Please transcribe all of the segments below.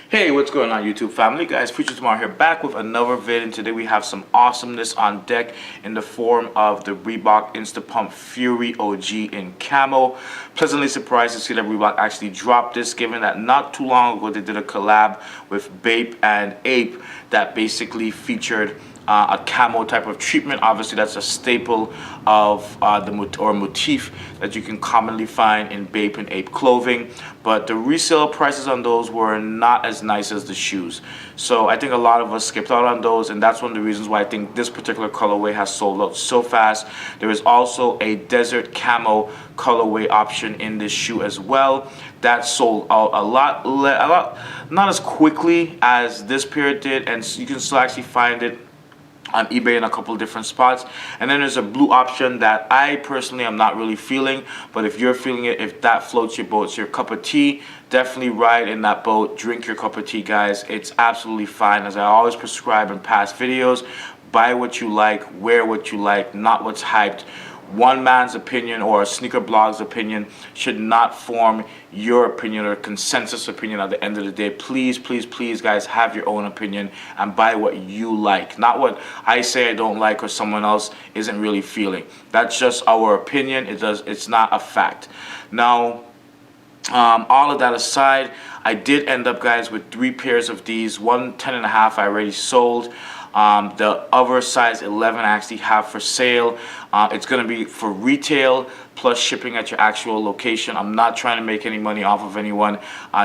Hey, what's going on YouTube family? Guys, Future Tomorrow here, back with another vid, and today we have some awesomeness on deck in the form of the Reebok Instapump Fury OG in Camo. Pleasantly surprised to see that Reebok actually dropped this, given that not too long ago they did a collab with Bape and Ape that basically featured a camo type of treatment. Obviously, that's a staple of the motif that you can commonly find in Bape and Ape clothing. But the resale prices on those were not as nice as the shoes. So I think a lot of us skipped out on those, and that's one of the reasons why I think this particular colorway has sold out so fast. There is also a desert camo colorway option in this shoe as well. That sold out a lot, not as quickly as this pair did, and you can still actually find it on eBay in a couple of different spots. And then there's a blue option that I personally am not really feeling, but if you're feeling it, if that floats your boat, it's your cup of tea, definitely ride in that boat, drink your cup of tea, guys. It's absolutely fine. As I always prescribe in past videos, buy what you like, wear what you like, not what's hyped. One man's opinion or a sneaker blog's opinion should not form your opinion or consensus opinion at the end of the day. Please, please, please, guys, have your own opinion and buy what you like, not what I say I don't like or someone else isn't really feeling. That's just our opinion. It's not a fact. Now, all of that aside, I did end up, guys, with 3 pairs of these. One 10.5 I already sold. The other size 11 I actually have for sale. It's going to be for retail plus shipping at your actual location. I'm not trying to make any money off of anyone.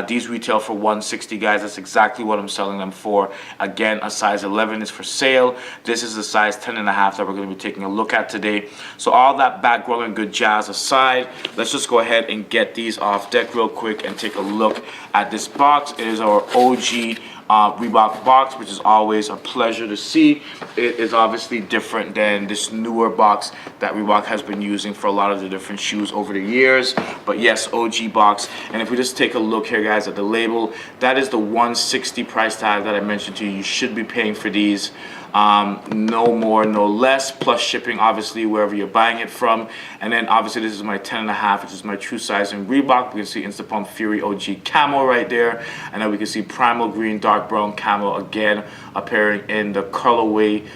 These retail for $160, guys. That's exactly what I'm selling them for. Again, a size 11 is for sale. This is the size 10.5 that we're going to be taking a look at today. So all that background and good jazz aside, let's just go ahead and get these off deck real quick and take a look at this box. It is our OG Reebok box, which is always a pleasure to see. It is obviously different than this newer box that Reebok has been using for a lot of the different shoes over the years. But yes, OG box. And if we just take a look here, guys, at the label, that is the $160 price tag that I mentioned to you. You should be paying for these. No more, no less, plus shipping, obviously, wherever you're buying it from. And then, obviously, this is my 10.5, which is my true size in Reebok. We can see Instapump Fury OG Camo right there. And then we can see Primal Green, Dark Brown Camo, again, appearing in the colorway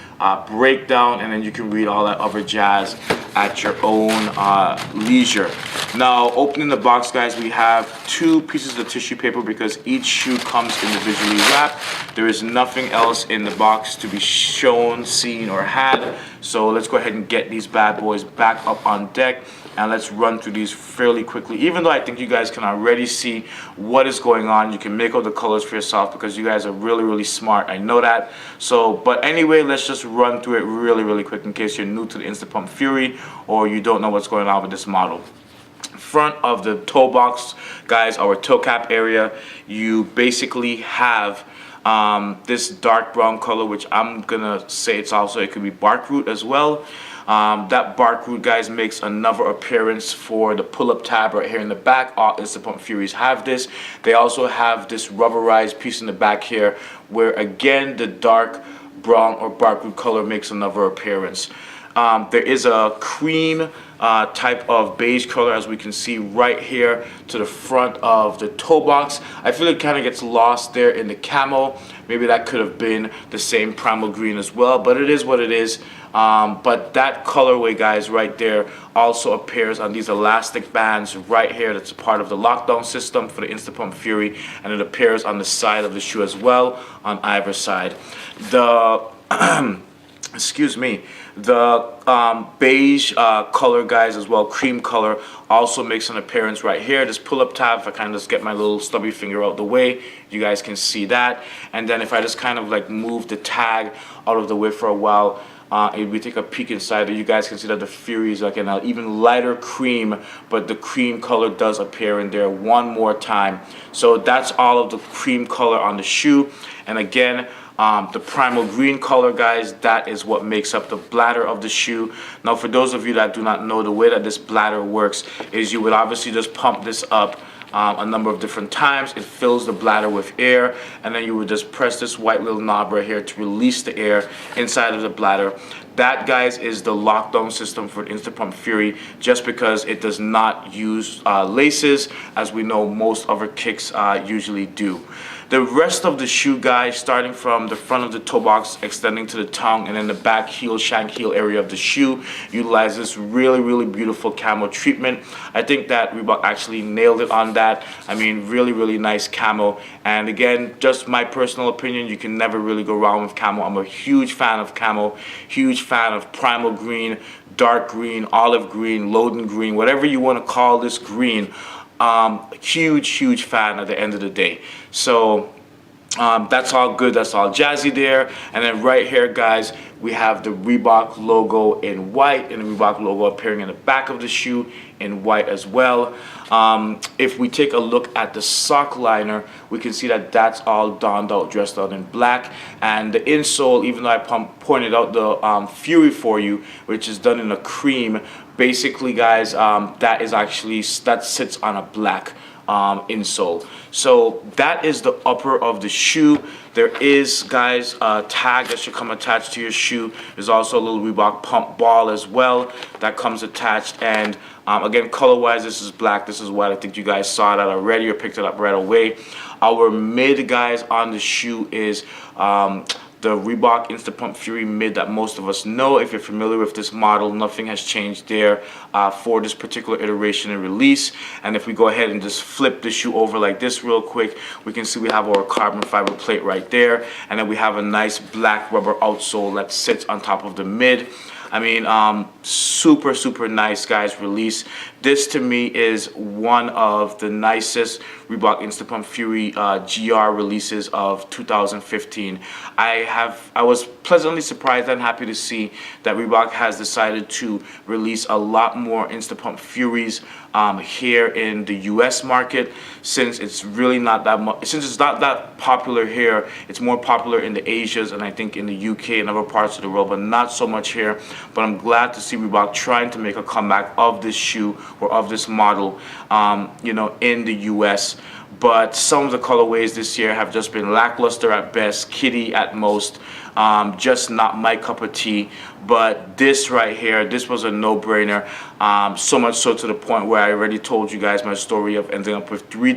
breakdown. And then you can read all that other jazz at your own leisure. Now, opening the box, guys, we have 2 pieces of tissue paper because each shoe comes individually wrapped. There is nothing else in the box to be shown, seen, or had. So let's go ahead and get these bad boys back up on deck, and let's run through these fairly quickly. Even though I think you guys can already see what is going on, you can make all the colors for yourself because you guys are really, really smart. I know that. So, but anyway, let's just run through it really, really quick in case you're new to the Instapump Fury or you don't know what's going on with this model. Front of the toe box, guys, our toe cap area, you basically have this dark brown color, which I'm gonna say it could be bark root as well. That bark root, guys, makes another appearance for the pull-up tab right here in the back. All Instapump Furies have this. They also have this rubberized piece in the back here where, again, the dark brown or bark root color makes another appearance. There is a cream type of beige color, as we can see right here to the front of the toe box. I feel it kind of gets lost there in the camo. Maybe that could have been the same primal green as well, but it is what it is. But that colorway, guys, right there also appears on these elastic bands right here. That's a part of the lockdown system for the Instapump Fury, and it appears on the side of the shoe as well on either side. The excuse me, the beige color, guys, as well, cream color, also makes an appearance right here. This pull-up tab, if I kind of just get my little stubby finger out the way, you guys can see that. And then if I just kind of like move the tag out of the way for a while, if we take a peek inside, you guys can see that the Fury is like an even lighter cream, but the cream color does appear in there one more time. So that's all of the cream color on the shoe. And again, the primal green color, guys, that is what makes up the bladder of the shoe. Now, for those of you that do not know, the way that this bladder works is you would obviously just pump this up a number of different times. It fills the bladder with air, and then you would just press this white little knob right here to release the air inside of the bladder. That, guys, is the lockdown system for Instapump Fury, just because it does not use laces, as we know most other kicks usually do. The rest of the shoe, guys, starting from the front of the toe box, extending to the tongue, and then the back heel, shank heel area of the shoe, utilize this really, really beautiful camo treatment. I think that Reebok actually nailed it on that. I mean, really, really nice camo. And again, just my personal opinion, you can never really go wrong with camo. I'm a huge fan of camo, huge fan of primal green, dark green, olive green, Loden green, whatever you want to call this green. Huge fan at the end of the day. So that's all good, that's all jazzy there. And then right here, guys, we have the Reebok logo in white, and the Reebok logo appearing in the back of the shoe in white as well. If we take a look at the sock liner, we can see that that's all donned out, dressed out in black. And the insole, even though I pointed out the Fury for you, which is done in a cream, basically, guys, that sits on a black insole. So that is the upper of the shoe. There is, guys, a tag that should come attached to your shoe. There's also a little Reebok pump ball as well that comes attached. And again, color wise, this is black, this is white. I think you guys saw that already or picked it up right away. Our mid, guys, on the shoe is the Reebok Instapump Fury mid that most of us know. If you're familiar with this model, nothing has changed there for this particular iteration and release. And if we go ahead and just flip the shoe over like this real quick, we can see we have our carbon fiber plate right there. And then we have a nice black rubber outsole that sits on top of the mid. I mean, super nice, guys, release. This to me is one of the nicest Reebok Instapump Fury GR releases of 2015. I was pleasantly surprised and happy to see that Reebok has decided to release a lot more Instapump Furies here in the US market, since it's really not that much, since it's not that popular here. It's more popular in the Asias and I think in the UK and other parts of the world, but not so much here. But I'm glad to see Reebok trying to make a comeback of this shoe or of this model, you know, in the US. But some of the colorways this year have just been lackluster at best, kiddie at most, just not my cup of tea. But this right here, this was a no-brainer, so much so to the point where I already told you guys my story of ending up with three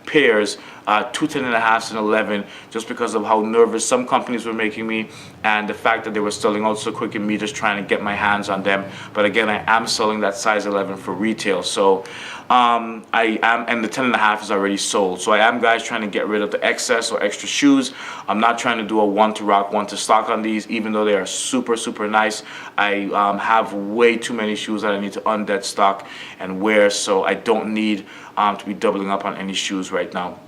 pairs, 2 10.5s and 11, just because of how nervous some companies were making me, and the fact that they were selling out so quick and me just trying to get my hands on them. But again, I am selling that size 11 for retail, so I am, and the 10.5 is already sold. So I am, guys, trying to get rid of the excess or extra shoes. I'm not trying to do a one to rock, one to stock on these, even though they are super nice. I have way too many shoes that I need to undead stock and wear, so I don't need to be doubling up on any shoes right now.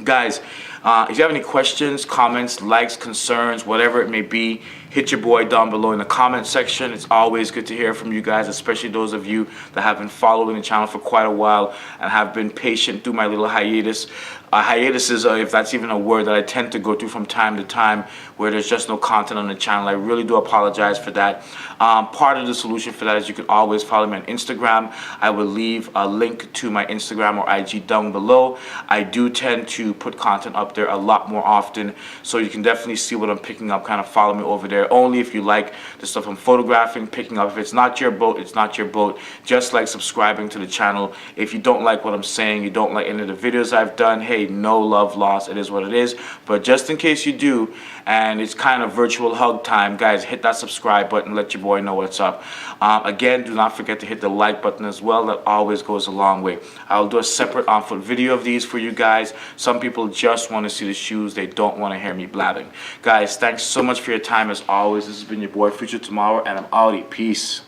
Guys, if you have any questions, comments, likes, concerns, whatever it may be, hit your boy down below in the comment section. It's always good to hear from you guys, especially those of you that have been following the channel for quite a while and have been patient through my little hiatus. Hiatuses, if that's even a word, that I tend to go through from time to time where there's just no content on the channel. I really do apologize for that. Part of the solution for that is you can always follow me on Instagram. I will leave a link to my Instagram or IG down below. I do tend to put content up there a lot more often, so you can definitely see what I'm picking up. Kind of follow me over there. Only if you like the stuff I'm photographing, picking up. If it's not your boat, it's not your boat. Just like subscribing to the channel. If you don't like what I'm saying, you don't like any of the videos I've done, hey, no love lost. It is what it is. But just in case you do, and it's kind of virtual hug time, guys, hit that subscribe button. Let your boy know what's up. Again, do not forget to hit the like button as well. That always goes a long way. I'll do a separate on-foot video of these for you guys. Some people just want to see the shoes. They don't want to hear me blabbing. Guys, thanks so much for your time as always. This has been your boy Future Tomorrow, and I'm outie. Peace.